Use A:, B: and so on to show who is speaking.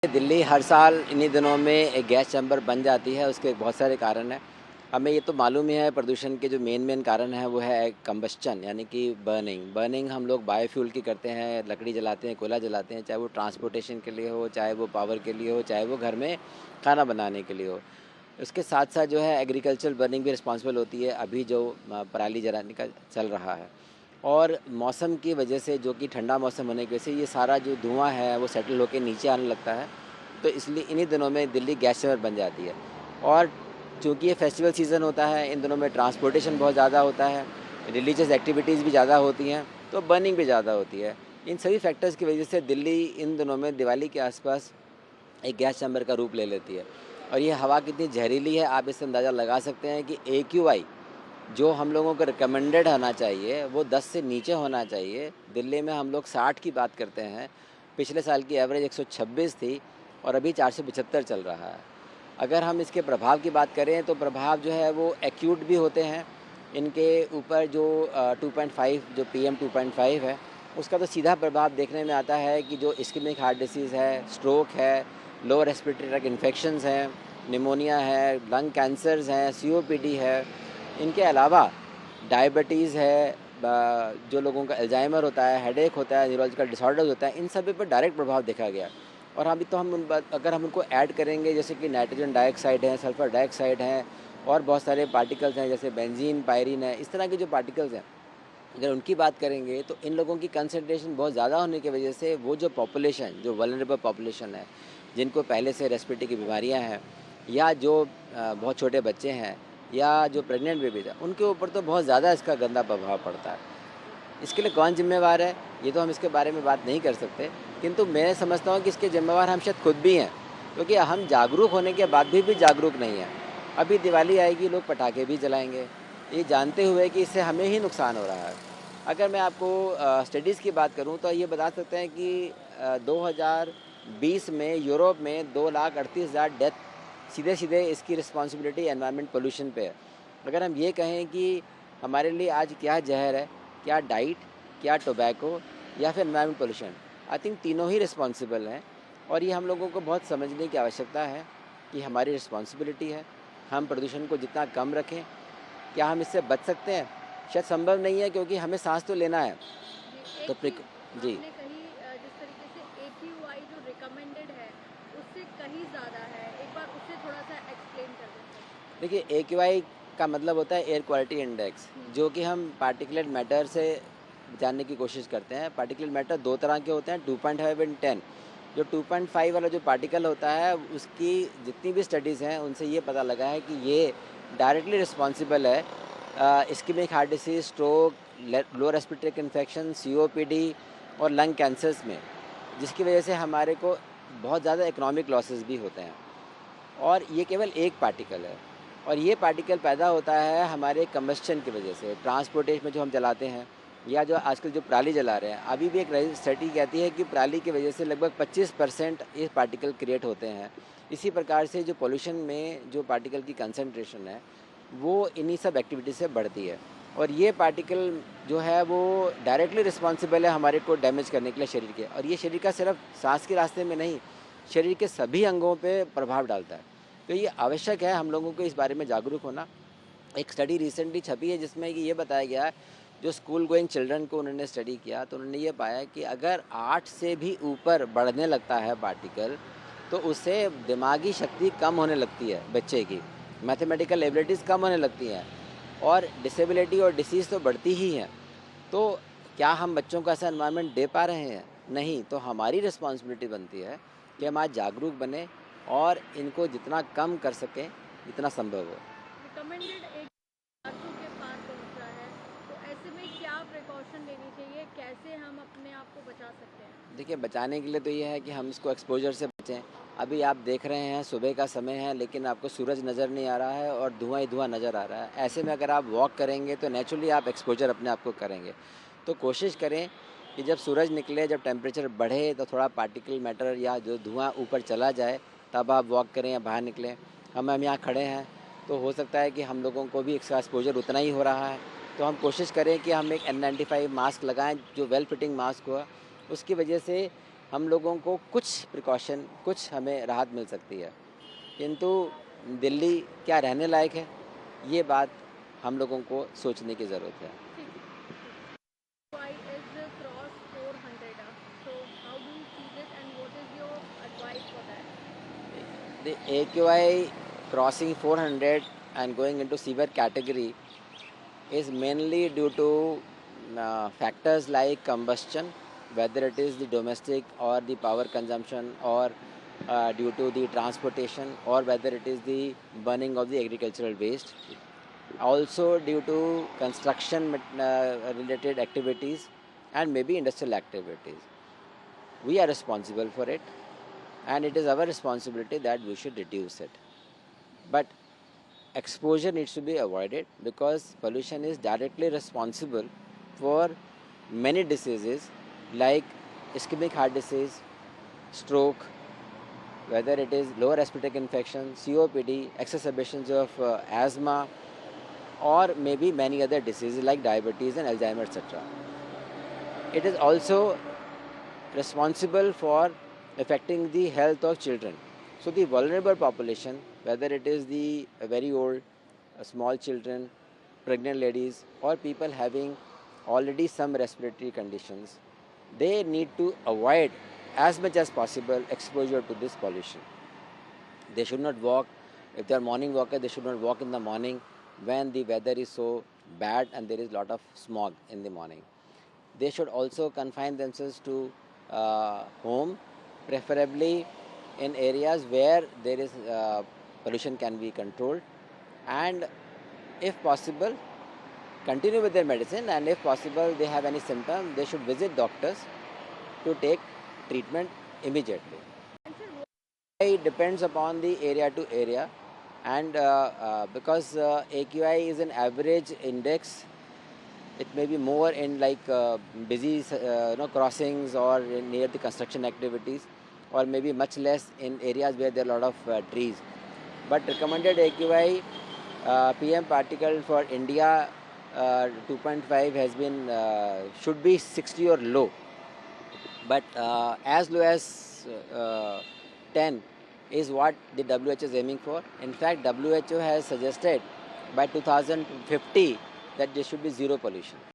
A: दिल्ली हर साल इन्हीं दिनों में एक गैस चैम्बर बन जाती है, उसके बहुत सारे कारण हैं। हमें ये तो मालूम ही है प्रदूषण के जो मेन कारण है वो है कंबस्चन यानी कि बर्निंग। बर्निंग हम लोग बायोफ्यूल की करते हैं, लकड़ी जलाते हैं, कोयला जलाते हैं, चाहे वो ट्रांसपोर्टेशन के लिए हो, चाहे वो पावर के लिए हो, चाहे वो घर में खाना बनाने के लिए हो। उसके साथ-साथ जो है एग्रीकल्चरल बर्निंग भी रिस्पॉन्सिबल होती है, अभी जो पराली जलाने का चल रहा है। और मौसम की वजह से जो कि ठंडा मौसम होने की वजह से ये सारा जो धुआँ है वो सेटल होके नीचे आने लगता है, तो इसलिए इन्हीं दिनों में दिल्ली गैस चैम्बर बन जाती है। और चूँकि ये फेस्टिवल सीज़न होता है, इन दिनों में ट्रांसपोर्टेशन बहुत ज़्यादा होता है, रिलीजियस एक्टिविटीज़ भी ज़्यादा होती हैं, तो बर्निंग भी ज़्यादा होती है। इन सभी फैक्टर्स की वजह से दिल्ली इन दिनों में दिवाली के आसपास एक गैस चैम्बर का रूप ले लेती है। और ये हवा कितनी जहरीली है, आप इससे अंदाज़ा लगा सकते हैं कि एक्यूआई जो हम लोगों को रिकमेंडेड होना चाहिए वो 10 से नीचे होना चाहिए। दिल्ली में हम लोग 60 की बात करते हैं, पिछले साल की एवरेज 126 थी और अभी 475 चल रहा है। अगर हम इसके प्रभाव की बात करें तो प्रभाव जो है वो एक्यूट भी होते हैं। इनके ऊपर जो 2.5 जो पीएम 2.5 है, उसका तो सीधा प्रभाव देखने में आता है कि जो इस्केमिक हार्ट डिसीज़ है, स्ट्रोक है, लोअर रेस्पिरेटरी ट्रैक्ट इन्फेक्शंस हैं, निमोनिया है, लंग कैंसर्स हैं, सीओपीडी है। इनके अलावा डायबिटीज़ है, जो लोगों का अल्जाइमर होता है, हेडेक होता है, न्यूरोलॉजिकल डिसऑर्डर्स होता है, इन सभी पर डायरेक्ट प्रभाव देखा गया। और अभी तो हम अगर हम उनको ऐड करेंगे जैसे कि नाइट्रोजन डाइऑक्साइड है, सल्फर डाइऑक्साइड है और बहुत सारे पार्टिकल्स हैं जैसे बेंजीन, पायरीन है, इस तरह के जो पार्टिकल्स हैं, अगर उनकी बात करेंगे तो इन लोगों की कंसंट्रेशन बहुत ज़्यादा होने की वजह से वो जो पॉपुलेशन, जो वल्नरेबल पॉपुलेशन है, जिनको पहले से रेस्पिरेटरी की बीमारियां हैं या जो बहुत छोटे बच्चे हैं या जो प्रेग्नेंट बेबीज हैं, उनके ऊपर तो बहुत ज़्यादा इसका गंदा प्रभाव पड़ता है। इसके लिए कौन जिम्मेवार है, ये तो हम इसके बारे में बात नहीं कर सकते, किंतु मैं समझता हूँ कि इसके जिम्मेवार हम शायद खुद भी हैं, क्योंकि हम जागरूक होने के बाद भी जागरूक नहीं हैं। अभी दिवाली आएगी, लोग पटाखे भी जलाएंगे, ये जानते हुए कि इससे हमें ही नुकसान हो रहा है। अगर मैं आपको स्टडीज़ की बात करूँ तो ये बता सकते हैं कि 2020 में यूरोप में 2,38,000 डेथ सीधे-सीधे इसकी रिस्पॉन्सिबिलिटी एनवायरनमेंट पोल्यूशन पे है। अगर हम ये कहें कि हमारे लिए आज क्या ज़हर है, क्या डाइट, क्या टोबैको या फिर एनवायरनमेंट पोल्यूशन, आई थिंक तीनों ही रिस्पॉन्सिबल हैं। और ये हम लोगों को बहुत समझने की आवश्यकता है कि हमारी रिस्पॉन्सिबिलिटी है, हम प्रदूषण को जितना कम रखें। क्या हम इससे बच सकते हैं? शायद संभव नहीं है, क्योंकि हमें सांस तो लेना है।
B: जी,
A: तो
B: एक चीज़
A: जी।
B: आपने कही जिस तरीके से एक्यूआई जो रिकमेंडेड है, उससे कहीं ज़्यादा है। एक बार उसे थोड़ा-सा एक्सप्लेन कर दें सर।
A: देखिए, एक्यूआई का मतलब होता है एयर क्वालिटी इंडेक्स,
B: हुँ,
A: जो कि हम पार्टिकुलेट मैटर से जानने की कोशिश करते हैं। पार्टिकुलेट मैटर 2 तरह के होते हैं, 2.5 एंड 10। जो 2.5 वाला जो पार्टिकल होता है, उसकी जितनी भी स्टडीज़ हैं, उनसे ये पता लगा है कि ये डायरेक्टली रिस्पॉन्सिबल है ischemic heart disease, stroke, lower respiratory infection, COPD और लंग कैंसर्स में, जिसकी वजह से हमारे को बहुत ज़्यादा इकोनॉमिक लॉसेस भी होते हैं। और ये केवल एक पार्टिकल है, और ये पार्टिकल पैदा होता है हमारे कंबस्चन की वजह से, ट्रांसपोर्टेशन में जो हम जलाते हैं या जो आजकल जो पराली जला रहे हैं। अभी भी एक स्टडी कहती है कि पराली की वजह से लगभग 25% ये पार्टिकल क्रिएट होते हैं। इसी प्रकार से जो पोल्यूशन में जो पार्टिकल की कंसंट्रेशन है वो इन्हीं सब एक्टिविटी से बढ़ती है। और ये पार्टिकल जो है वो डायरेक्टली रिस्पॉन्सिबल है हमारे को डैमेज करने के लिए शरीर के, और ये शरीर का सिर्फ सांस के रास्ते में नहीं, शरीर के सभी अंगों पे प्रभाव डालता है। तो ये आवश्यक है हम लोगों को इस बारे में जागरूक होना। एक स्टडी रिसेंटली छपी है जिसमें कि ये बताया गया है, जो स्कूल गोइंग चिल्ड्रन को उन्होंने स्टडी किया तो उन्होंने ये पाया कि अगर 8 से भी ऊपर बढ़ने लगता है पार्टिकल, तो उससे दिमागी शक्ति कम होने लगती है बच्चे की, मैथमेटिकल एबिलिटीज़ कम होने लगती हैं और डिसेबिलिटी और डिसीज़ तो बढ़ती ही हैं। तो क्या हम बच्चों को ऐसा एनवायरनमेंट दे पा रहे हैं? नहीं। तो हमारी रिस्पॉन्सिबिलिटी बनती है कि हम आज जागरूक बने और इनको जितना कम कर सकें, जितना संभव हो।
B: रिकमेंडेड एक 400 के पार पहुँच रहा है, तो ऐसे में क्या प्रिकॉशन लेनी चाहिए? कैसे हम अपने आप को बचा सकते हैं?
A: देखिए, बचाने के लिए तो ये है कि हम इसको एक्सपोज़र से बचें। अभी आप देख रहे हैं सुबह का समय है, लेकिन आपको सूरज नज़र नहीं आ रहा है और धुआँ ही धुआँ नज़र आ रहा है। ऐसे में अगर आप वॉक करेंगे तो नेचुरली आप एक्सपोज़र अपने आप को करेंगे। तो कोशिश करें कि जब सूरज निकले, जब टेम्परेचर बढ़े, तो थोड़ा पार्टिकल मैटर या जो धुआँ ऊपर चला जाए, तब आप वॉक करें या बाहर निकलें। हम यहाँ खड़े हैं, तो हो सकता है कि हम लोगों को भी इसका एक्सपोज़र उतना ही हो रहा है। तो हम कोशिश करें कि हम एक N95 मास्क लगाएँ, जो वेल फिटिंग मास्क हो। उसकी वजह से हम लोगों को कुछ प्रिकॉशन, कुछ हमें राहत मिल सकती है। किंतु दिल्ली क्या रहने लायक है, ये बात हम लोगों को सोचने की ज़रूरत है।
B: AQI is cross 400. So how do you see this and what is your advice for that?
A: The AQI crossing 400 and going into severe category is mainly due to factors like combustion, whether it is the domestic or the power consumption, or due to the transportation, or whether it is the burning of the agricultural waste. Also due to construction related activities and maybe industrial activities. We are responsible for it, and it is our responsibility that we should reduce it. But exposure needs to be avoided because pollution is directly responsible for many diseases like ischemic heart disease, stroke, whether it is lower respiratory infection, COPD, exacerbations of asthma, or maybe many other diseases like diabetes and Alzheimer's, etc. It is also responsible for affecting the health of children. So the vulnerable population, whether it is the very old, small children, pregnant ladies, or people having already some respiratory conditions, they need to avoid as much as possible exposure to this pollution. They should not walk, if they are morning walkers, they should not walk in the morning when the weather is so bad and there is a lot of smog in the morning. They should also confine themselves to home, preferably in areas where there is pollution can be controlled, and if possible continue with their medicine, and if possible they have any symptom, they should visit doctors to take treatment immediately. It depends upon the area to area, and because AQI is an average index, it may be more in like busy crossings or near the construction activities, or maybe much less in areas where there are a lot of trees. But recommended AQI PM particle for India 2.5 has been should be 60 or low, but as low as 10 is what the WHO is aiming for. In fact, WHO has suggested by 2050 that there should be zero pollution.